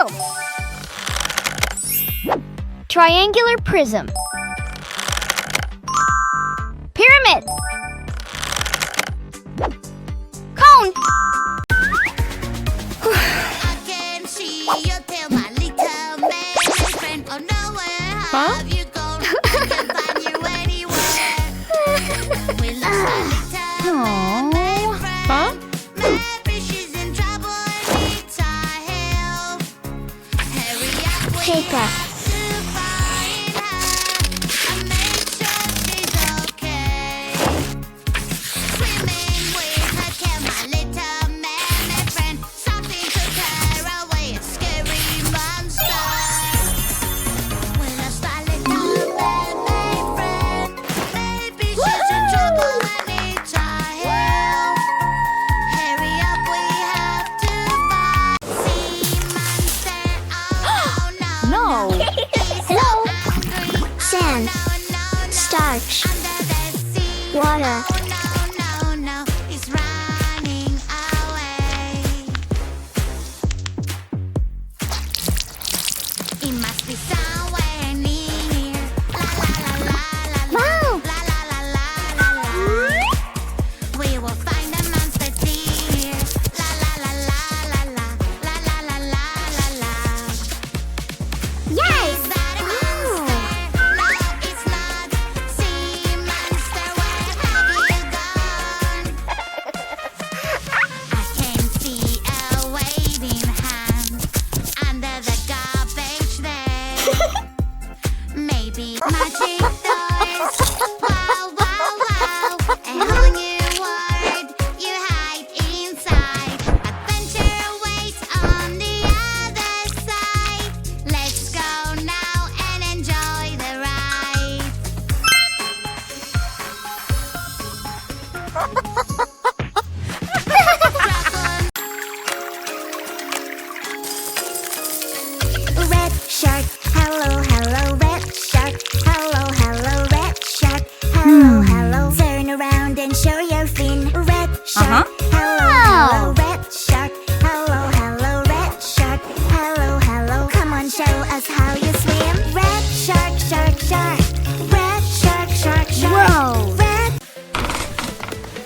Cube. Triangular prism. Pyramid. Cone. I can see your tail, my little man friend. Oh, nowhere have you gone? I can't find you anywhere. We lost our little man friend. Maybe she's in trouble and needs our help. Hurry up, we Paper. have to find her and make sure she's okay. Swimming with her tail, my little man friend. Something took her away, a scary monster. We lost our little man friend. Maybe she's in trouble and needs our help. Hurry up, we have to find sea monster. Oh no, he's so Hello. angry. Sand. No, Starch. under the sea. Water. Oh no, he's running away. It must be somewhere near. La la la la la Wow. la la la la la la. We will find the monster dear. La la la la la la la la la la la la. Yes. Is that a monster? No, it's not. Sea monster, where have you gone? I can see a waving hand under the garbage there. Maybe magic doors. Wow, wow, wow. A whole new world you hide inside. Adventure awaits on the other side. Let's go now and enjoy the ride. Red shark, hello, hello, red shark, hello, hello, red shark, hello, hello. Turn around and show your fin, red shark, hello, hello, red shark, hello, hello, red shark, hello, hello. Come on, show us how you swim. Red shark, shark, shark, red shark, shark, shark. Whoa. Red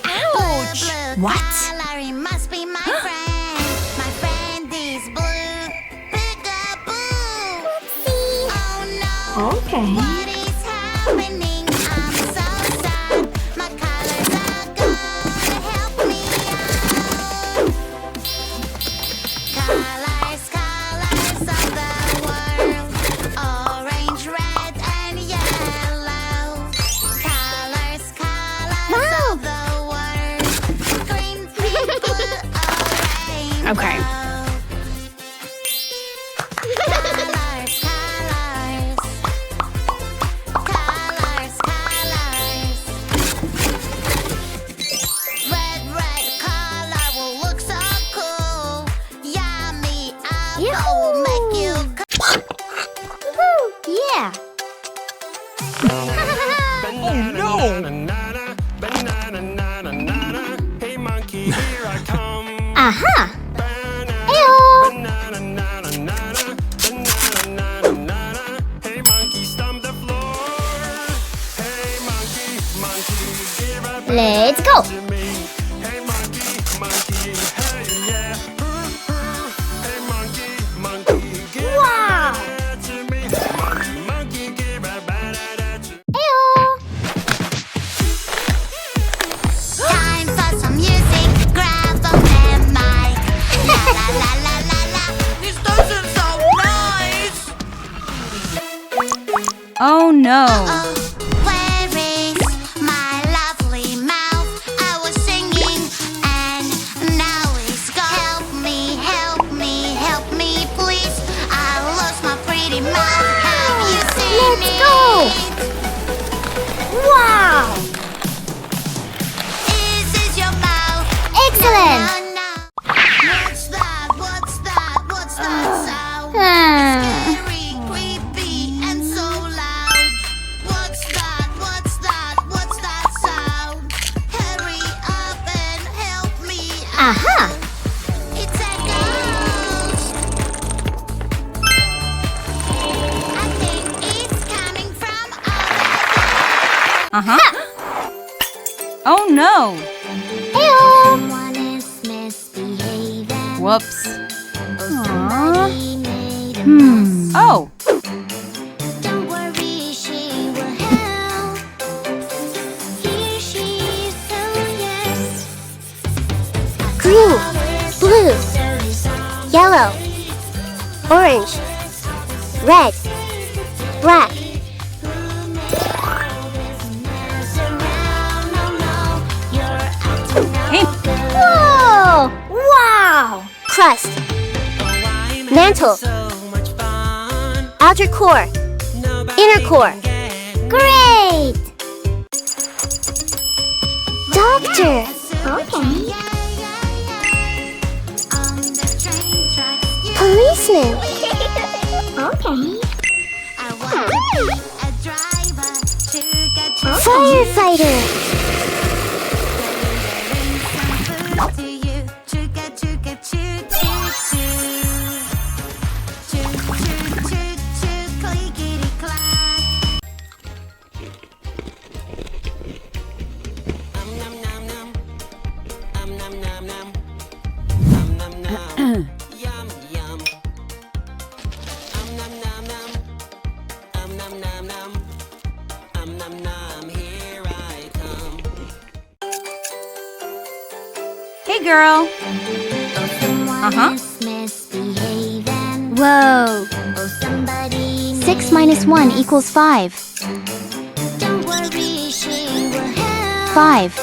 Ouch. blue What? color, it must be my friend. My friend is blue. Peekaboo. Oh no. Okay. What is happening? I'm so sad. My colors are gone. Help me out. Colors, colors of the world. Orange, red, and yellow. Colors, colors of the world. Green, pink, blue, orange. Okay. Colors, colors. Colors, colors. Red, red color will look so cool. Yummy apple will make you Woohoo. Yeah. Hey monkey, here I come. Aha. Ew. Hey monkey, stomp the floor. Hey monkey, monkey, give a Let's go. to me. Hey monkey, monkey, hey yeah. Hey monkey, monkey, give Wow. a to me. Monkey, monkey, give a banana to me. Ew. time for some music. Grab a pen, mic. La la la la la la. This doesn't sound nice. Oh no. Where is my lovely mouth? I was singing and now it's gone. Help me, help me, help me, please. I lost my pretty mouth. Have you seen Let's it? go. Wow. Is this your mouth? Excellent. No, no. What's that? What's that? What's that sound? Hmm. Scary, creepy, and so loud. What Uh-huh. Oh no! Ayo! Someone is misbehaving. Whoops. Somebody made a mess. Oh! Don't worry, she will help. Here she says yes. Green, blue, yellow, orange, red, black. Hey! Whoa! Wow! Crust, mantle, outer core, inner core. Great! Doctor! Okay. Policeman! Okay. Firefighter! Hey girl! Uh-huh. Whoa! 6 minus 1 equals 5. 5.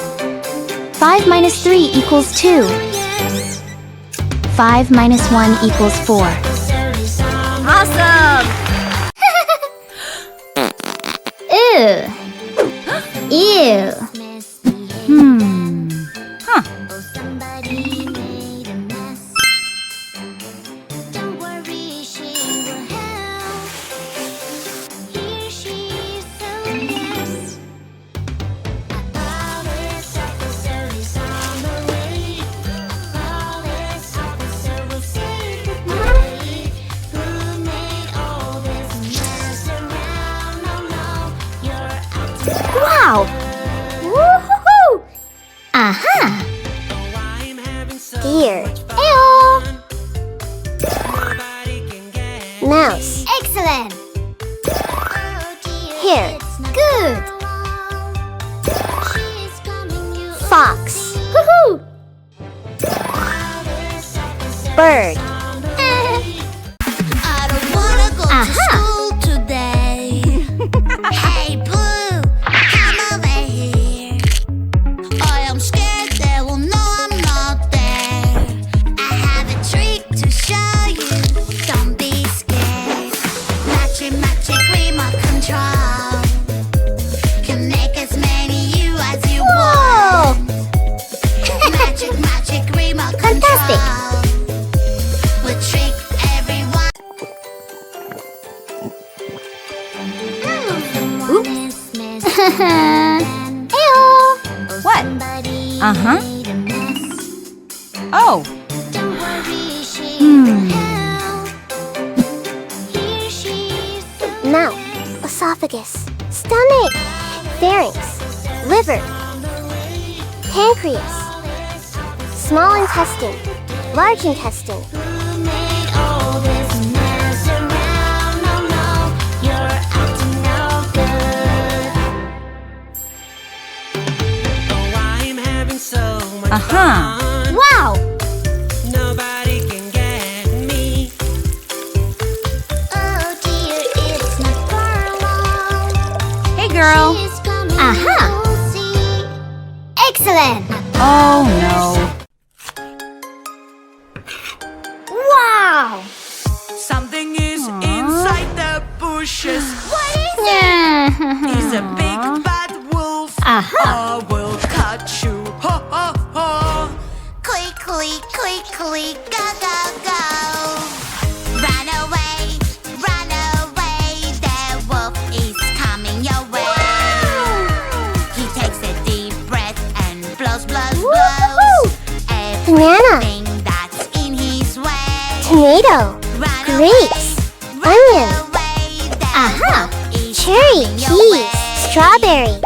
5 minus 3 equals 2. 5 minus 1 equals 4. Awesome! Ew! Ew! Huh. Wow! Woohoo! Aha! Deer. Ayo! Mouse. Excellent! Hare. Good! Fox. Woohoo! Bird. I don't wanna go to Aha. school today. Hey, Blue, come over here. I am scared they will know I'm not there. I have a trick to show you. Don't be scared. Magic remote control can make as many you as you Whoa! want. Magic remote Fantastic. control will trick everyone. Ayo! What? Uh-huh. Oh! Mouth, esophagus, stomach, pharynx, liver, pancreas, small intestine, large intestine, Uh-huh. wow! Nobody can get me. Oh dear, it's not far along. Hey girl! She's coming, Aha. you'll see. Excellent! Oh no! Wow! Something is inside the bushes. What is It's a big bad wolf. Aha! I will catch you. Ho ho ho. Quickly, quickly, go, go, go. Run away, the wolf is coming your way. He takes a deep breath and blows, blows, Woo-hoo! blows. Banana. Everything that's in his way. Tomato, Run grapes, away, onion, run away, the Aha. wolf is cherry, coming your peas, way. strawberry,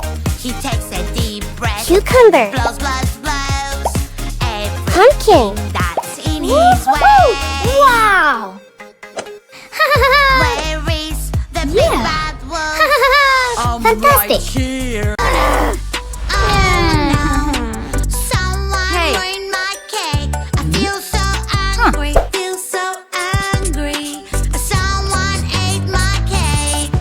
He takes a deep breath. Cucumber. Blows, blows, blows. Everything Pumpkin. that's in his way. Wow. Where is the big Yeah. bad wolf? Fantastic. Here. Someone Hey. ruined my cake. I feel so angry, feel so angry. Someone ate my cake.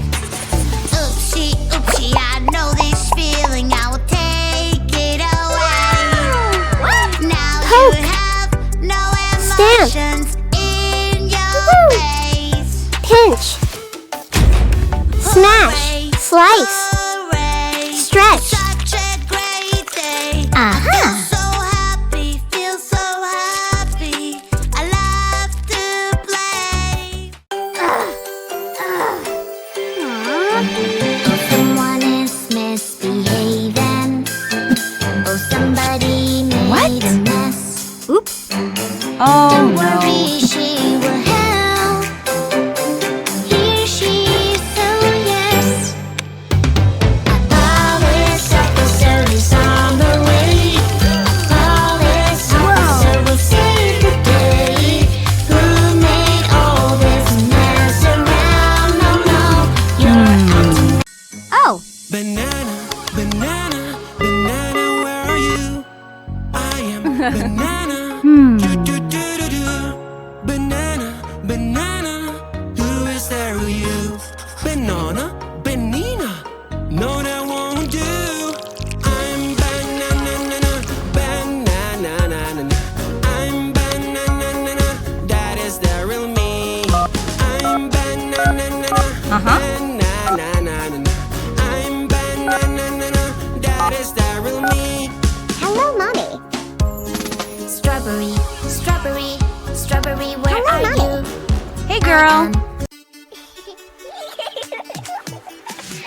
Oopsie, oopsie, I know this feeling. I will take it away. Now Poke. you have no Stamp. emotions in your Woo. face. Pinch. Smash. Hooray, Slice. hooray. Stretch. Such a great day. Uh-huh. So happy, feel so happy. I love to play. Oh, someone is misbehaving. Oh, somebody made What? a mess. Oops. Oh Don't no. worry, she will help. Here she is, oh yes. A police officer is on the way. A police officer will save the day. Who made all this mess around? No, no, you're out. Oh. Banana, banana, banana, where are you? I am banana. Do-do-do-do-do. Banana, banana, who is there with you? Banana, banana, no that won't do. I'm banana, banana, I'm banana, that is the real me. I'm banana, Uh-huh. banana, I'm banana, that is the real me. Hello, Mommy. Strawberry, strawberry, strawberry, where Hello, are Mommy. you? Hey girl.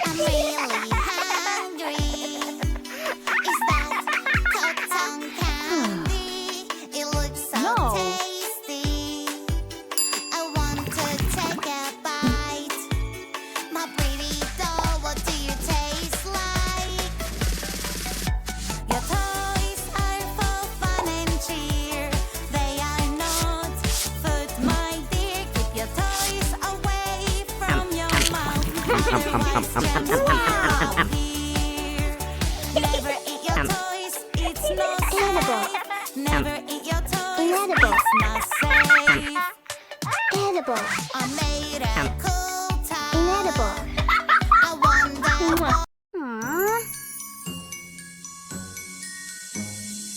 I'm really hungry. Is that cotton candy? It looks so No. tasty. I want to take a bite. My pretty doll, what do you taste like? Your toys are for fun and cheer. They are not food, my dear. Keep your toys away from your mouth. Never eat your toys, it's not safe. Never eat your toys, Inedible. it's not safe. Edible. I made a cool toy. Inedible. I wonder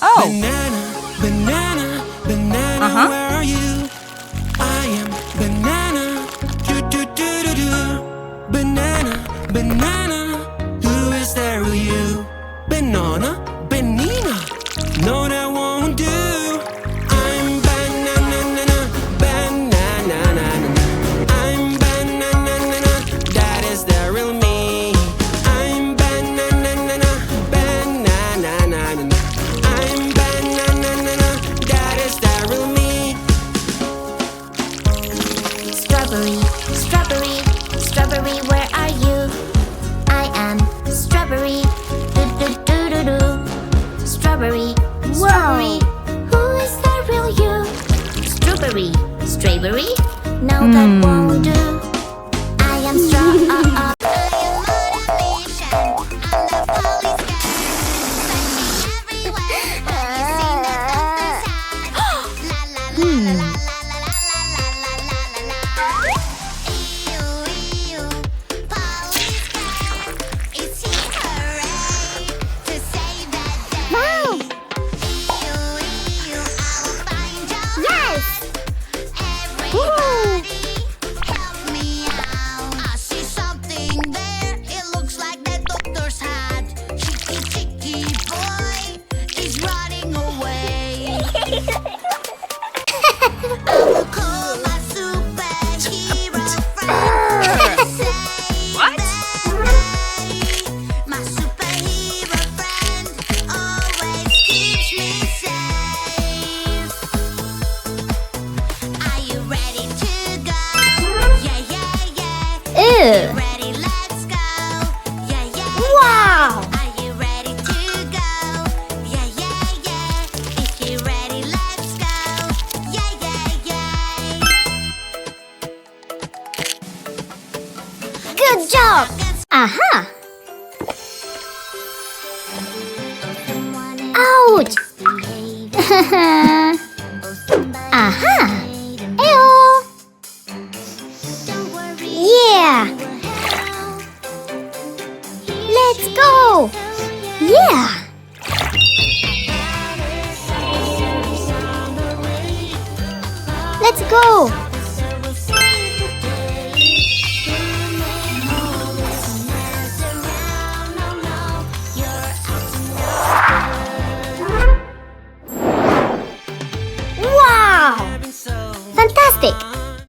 Oh. Banana, banana, banana, Uh-huh. where are you? I am banana. Do-do-do-do-do. Banana, banana, who is there with you? Banana, banana, no that won't do. I'm banana, banana, I'm banana, that is the real me. I'm banana, banana, I'm banana, that is the real me. Strawberry, strawberry, strawberry, where are you? I am strawberry. Do do do do do. Strawberry, strawberry. Who is the real you? Strawberry, strawberry. No, that won't do. I am strawberry. I am on a mission. I'm the police guy. Send me everywhere. Have you seen the doctor's hat? La la la la la la la la la la la la. Ew, ew, police guy. Is he hooray to save the day? Wow. Ew, ew, I will find your Yes. Everybody, help me out. I see something there. It looks like the doctor's hat. Cheeky, cheeky boy is running away. I will call my superhero friend to save What? the day. My superhero friend always keeps me safe. Are you ready to go? Yeah, yeah, yeah. Ew. Ready, let's go. Yeah, yeah. Wow. Are you job! Aha! Ouch! Aha! Ew! Yeah! Let's go! Yeah! Let's go! Wow! Fantastic!